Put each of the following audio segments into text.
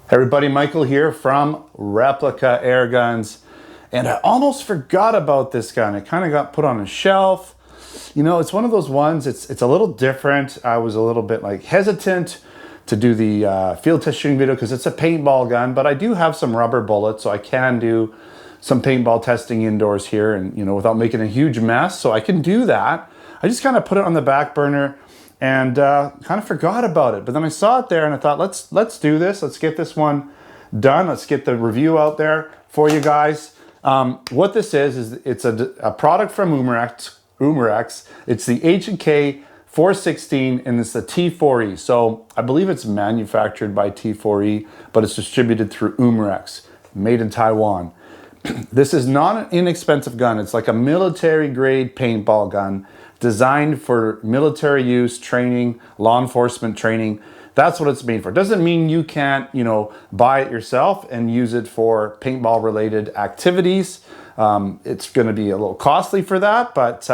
Hey everybody, Michael here from Replica Airguns. And I almost forgot about this gun. It kind of got put on a shelf. You know, it's one of those ones, it's a little different. I was a little bit like hesitant to do the field test shooting video because it's a paintball gun, but I do have some rubber bullets, so I can do some paintball testing indoors here and, you know, without making a huge mess. So I can do that. I just kind of put it on the back burner and kind of forgot about it. But then I saw it there and I thought, let's do this. Let's get this one done. Let's get the review out there for you guys. What this is it's a product from Umarex. It's the HK 416 and it's the T4E. So I believe it's manufactured by T4E, but it's distributed through Umarex, made in Taiwan. This is not an inexpensive gun. It's like a military grade paintball gun designed for military use, training, law enforcement training. That's what it's made for. Doesn't mean you can't, you know, buy it yourself and use it for paintball related activities. It's gonna be a little costly for that, but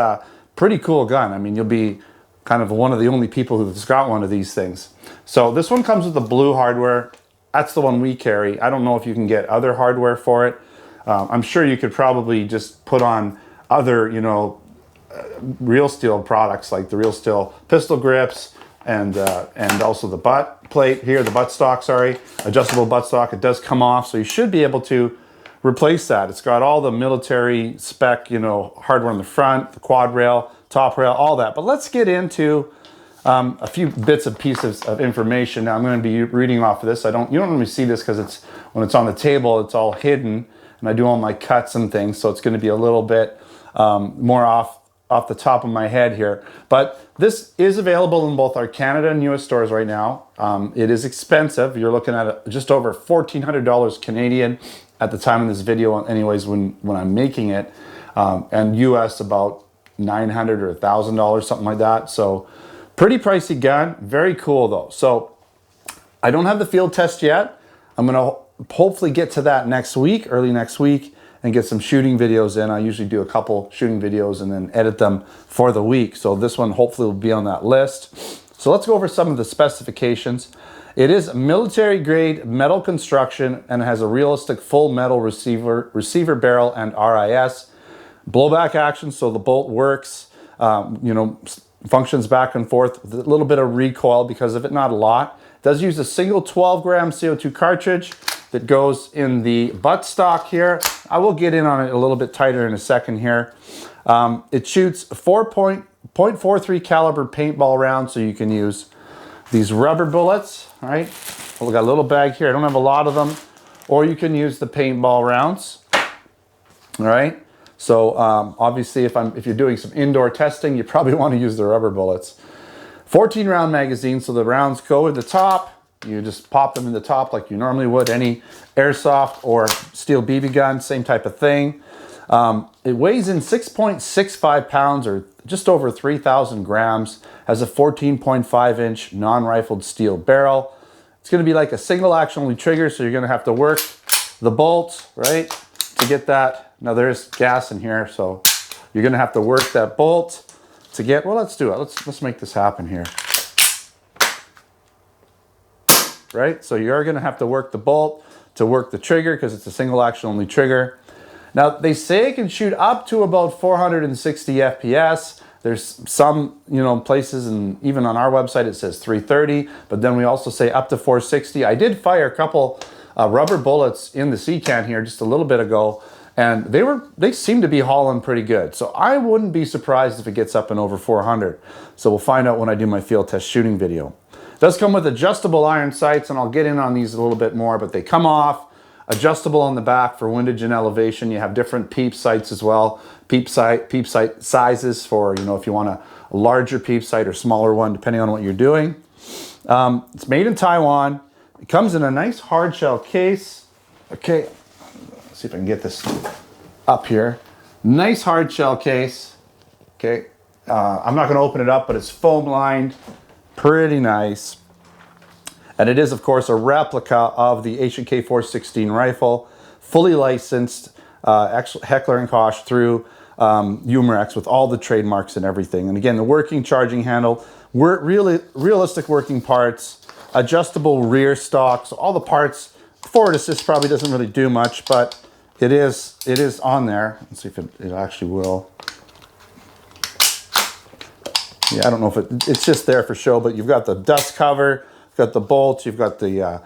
pretty cool gun. I mean, you'll be kind of one of the only people who's got one of these things. So this one comes with the blue hardware. That's the one we carry. I don't know if you can get other hardware for it. I'm sure you could probably just put on other, you know, real steel products like the real steel pistol grips and also the butt plate here, the butt stock, sorry, adjustable butt stock. It does come off, so you should be able to replace that. It's got all the military spec, you know, hardware on the front, the quad rail, top rail, all that. But let's get into a few bits and pieces of information. Now I'm going to be reading off of this. You don't normally see this because it's when it's on the table, it's all hidden, and I do all my cuts and things, so it's going to be a little bit more off the top of my head here. But this is available in both our Canada and US stores right now. It is expensive. You're looking at just over $1,400 Canadian at the time of this video, anyways, when I'm making it, and US about $900 or $1,000, something like that. So pretty pricey gun, very cool though. So I don't have the field test yet. I'm gonna hopefully get to that next week, early next week, and get some shooting videos in. I usually do a couple shooting videos and then edit them for the week. So this one hopefully will be on that list. So let's go over some of the specifications. It is military grade metal construction and it has a realistic full metal receiver barrel and RIS. Blowback action, so the bolt works, you know, functions back and forth with a little bit of recoil because of it, not a lot. It does use a single 12-gram CO2 cartridge that goes in the butt stock here. I will get in on it a little bit tighter in a second here. It shoots 4.43 caliber paintball rounds, so you can use these rubber bullets, all right? We got a little bag here. I don't have a lot of them. Or you can use the paintball rounds, all right? So obviously if you're doing some indoor testing, you probably want to use the rubber bullets. 14 round magazine, so the rounds go at the top. You just pop them in the top like you normally would any airsoft or steel BB gun, same type of thing. It weighs in 6.65 pounds or just over 3,000 grams, has a 14.5 inch non-rifled steel barrel. It's gonna be like a single action only trigger, so you're gonna have to work the bolt, right, to get that. Now there's gas in here, so you're gonna have to work that bolt to get, well, let's do it. Let's make this happen here. Right? So you're gonna have to work the bolt to work the trigger because it's a single action only trigger. Now they say it can shoot up to about 460 FPS. There's some, you know, places, and even on our website it says 330, but then we also say up to 460. I did fire a couple rubber bullets in the sea can here just a little bit ago, and they seem to be hauling pretty good. So I wouldn't be surprised if it gets up and over 400. So we'll find out when I do my field test shooting video. It does come with adjustable iron sights, and I'll get in on these a little bit more, but they come off, adjustable on the back for windage and elevation. You have different peep sights as well. Peep sight sizes for, you know, if you want a larger peep sight or smaller one, depending on what you're doing. It's made in Taiwan. It comes in a nice hard shell case. Okay, let's see if I can get this up here. Nice hard shell case. Okay, I'm not gonna open it up, but it's foam lined. Pretty nice. And it is, of course, a replica of the HK 416 rifle, fully licensed, actually Heckler & Koch through Umarex with all the trademarks and everything. And again, the working charging handle, realistic working parts, adjustable rear stock. So all the parts Forward assist probably doesn't really do much, but it is on there. Let's see if it actually will. Yeah, I don't know if it's just there for show, but you've got the dust cover, you've got the bolts, you've got a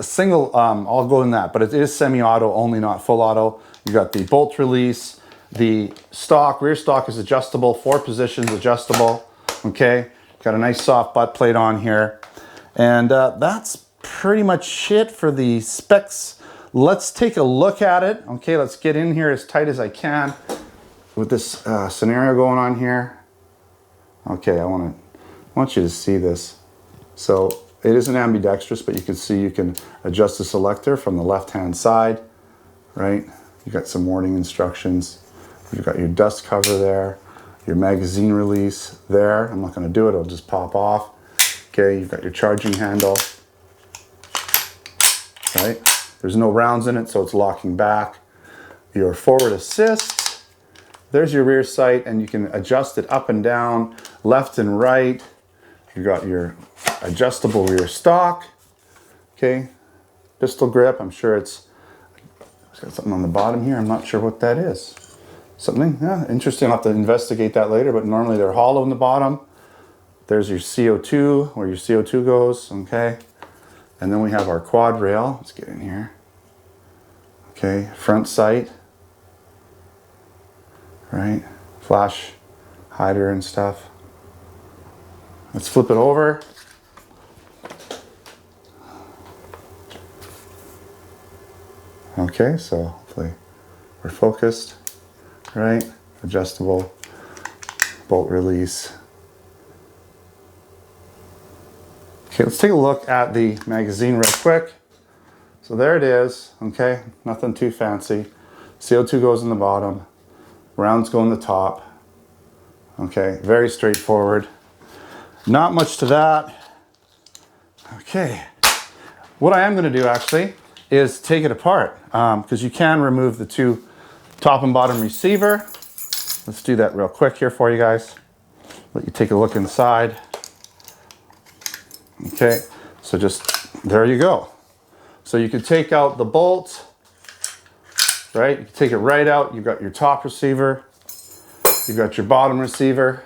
single, I'll go in that, but it is semi-auto only, not full auto. You've got the bolt release, the stock, rear stock is adjustable, 4 positions adjustable, okay? Got a nice soft butt plate on here. And that's pretty much it for the specs. Let's take a look at it. Okay, let's get in here as tight as I can with this scenario going on here. Okay, I want you to see this. So it is an ambidextrous, but you can see you can adjust the selector from the left-hand side, right? You got some warning instructions. You've got your dust cover there, your magazine release there. I'm not going to do it, it'll just pop off. Okay, you've got your charging handle, right? There's no rounds in it, so it's locking back. Your forward assist, there's your rear sight, and you can adjust it up and down, left and right. You've got your adjustable rear stock, okay? Pistol grip, I'm sure it's got something on the bottom here. I'm not sure what that is. Something, yeah, interesting. I'll have to investigate that later, but normally they're hollow in the bottom. There's your CO2, where your CO2 goes, okay? And then we have our quad rail. Let's get in here. Okay, front sight, right? Flash hider and stuff. Let's flip it over. Okay, so hopefully we're focused, right? Adjustable bolt release. Okay, let's take a look at the magazine real quick. So there it is, okay? Nothing too fancy. CO2 goes in the bottom, rounds go in the top. Okay, very straightforward. Not much to that. Okay, what I am gonna do actually is take it apart because you can remove the 2 top and bottom receiver. Let's do that real quick here for you guys. Let you take a look inside. Okay, so just, there you go. So you can take out the bolt, right? You can take it right out. You've got your top receiver. You've got your bottom receiver.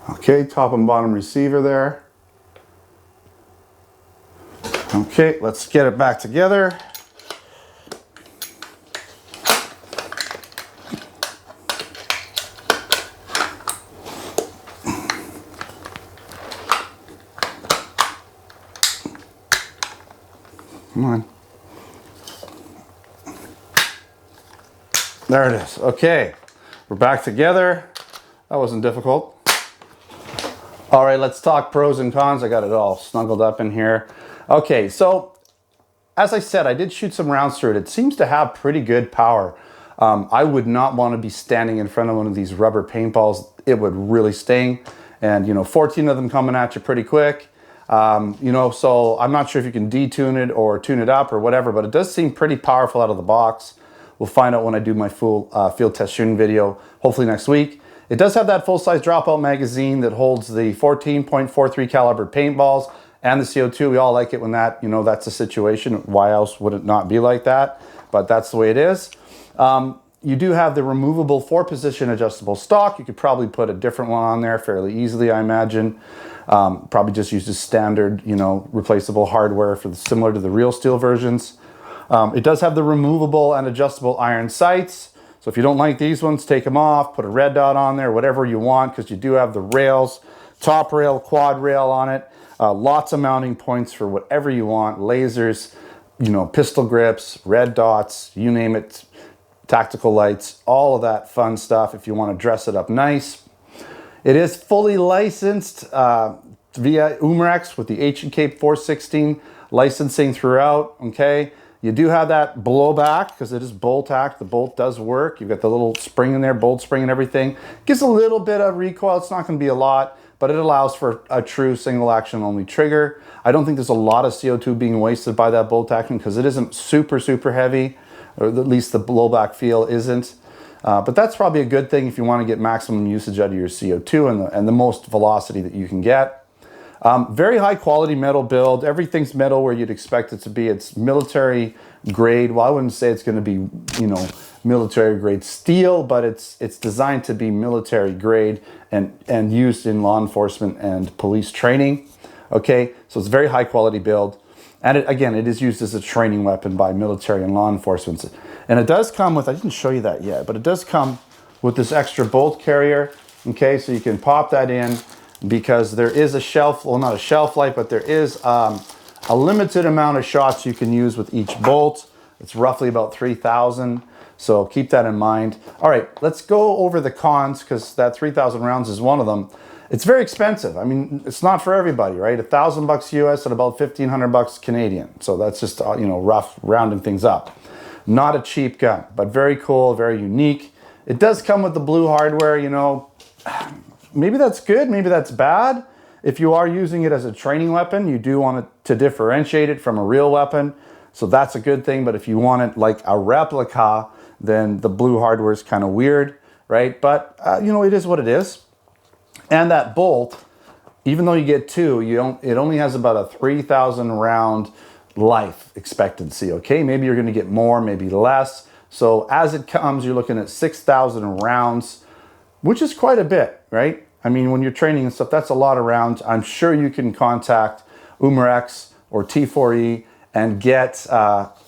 Okay, top and bottom receiver there. Okay, let's get it back together. Come on. There it is. Okay, we're back together. That wasn't difficult. All right, let's talk pros and cons. I got it all snuggled up in here. Okay, so as I said, I did shoot some rounds through it. It seems to have pretty good power. I would not want to be standing in front of one of these rubber paintballs. It would really sting. And, you know, 14 of them coming at you pretty quick. You know, so I'm not sure if you can detune it or tune it up or whatever, but it does seem pretty powerful out of the box. We'll find out when I do my full field test shooting video, hopefully next week. It does have that full-size dropout magazine that holds the 14.43 caliber paintballs and the CO2. We all like it when that, you know, that's the situation. Why else would it not be like that? But that's the way it is. You do have the removable 4-position adjustable stock. You could probably put a different one on there fairly easily, I imagine. Probably just use the standard, you know, replaceable hardware for similar to the real steel versions. It does have the removable and adjustable iron sights. So if you don't like these ones, take them off, put a red dot on there, whatever you want, because you do have the rails, top rail, quad rail on it. Lots of mounting points for whatever you want, lasers, you know, pistol grips, red dots, you name it, tactical lights, all of that fun stuff if you want to dress it up nice. It is fully licensed via Umarex with the HK 416 licensing throughout, okay? You do have that blowback because it is bolt act. The bolt does work. You've got the little spring in there, bolt spring and everything. Gives a little bit of recoil. It's not going to be a lot, but it allows for a true single action only trigger. I don't think there's a lot of CO2 being wasted by that bolt action because it isn't super, super heavy, or at least the blowback feel isn't. But that's probably a good thing if you want to get maximum usage out of your CO2 and the most velocity that you can get. Very high quality metal build. Everything's metal where you'd expect it to be. It's military grade. Well, I wouldn't say it's going to be, you know, military grade steel, but it's designed to be military grade and used in law enforcement and police training. Okay, so it's very high quality build. And again, it is used as a training weapon by military and law enforcement. And it does come with, I didn't show you that yet, but it does come with this extra bolt carrier. Okay, so you can pop that in because there is a shelf, well, not a shelf life, but there is a limited amount of shots you can use with each bolt. It's roughly about 3,000. So keep that in mind. All right, let's go over the cons because that 3,000 rounds is one of them. It's very expensive. I mean, it's not for everybody, right? $1,000 US at about 1,500 bucks Canadian. So that's just, you know, rough rounding things up. Not a cheap gun, but very cool, very unique. It does come with the blue hardware, you know. Maybe that's good, maybe that's bad. If you are using it as a training weapon, you do want it to differentiate it from a real weapon. So that's a good thing. But if you want it like a replica, then the blue hardware is kind of weird, right? But, you know, it is what it is. And that bolt, even though you get two, it only has about a 3,000 round life expectancy, okay? Maybe you're gonna get more, maybe less. So as it comes, you're looking at 6,000 rounds, which is quite a bit, right? I mean, when you're training and stuff, that's a lot of rounds. I'm sure you can contact Umarex or T4E and get,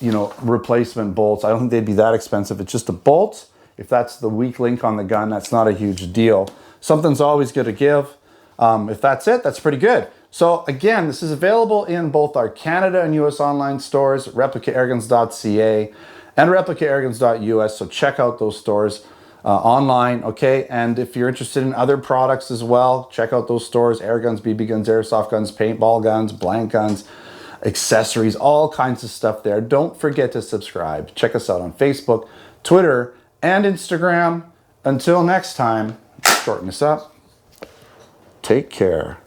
you know, replacement bolts. I don't think they'd be that expensive. It's just a bolt. If that's the weak link on the gun, that's not a huge deal. Something's always going to give. If that's it, that's pretty good. So again, this is available in both our Canada and US online stores, replicairguns.ca and replicairguns.us. So check out those stores online, okay? And if you're interested in other products as well, check out those stores: air guns, BB guns, airsoft guns, paintball guns, blank guns, accessories, all kinds of stuff there. Don't forget to subscribe. Check us out on Facebook, Twitter, and Instagram. Until next time, shorten this up. Take care.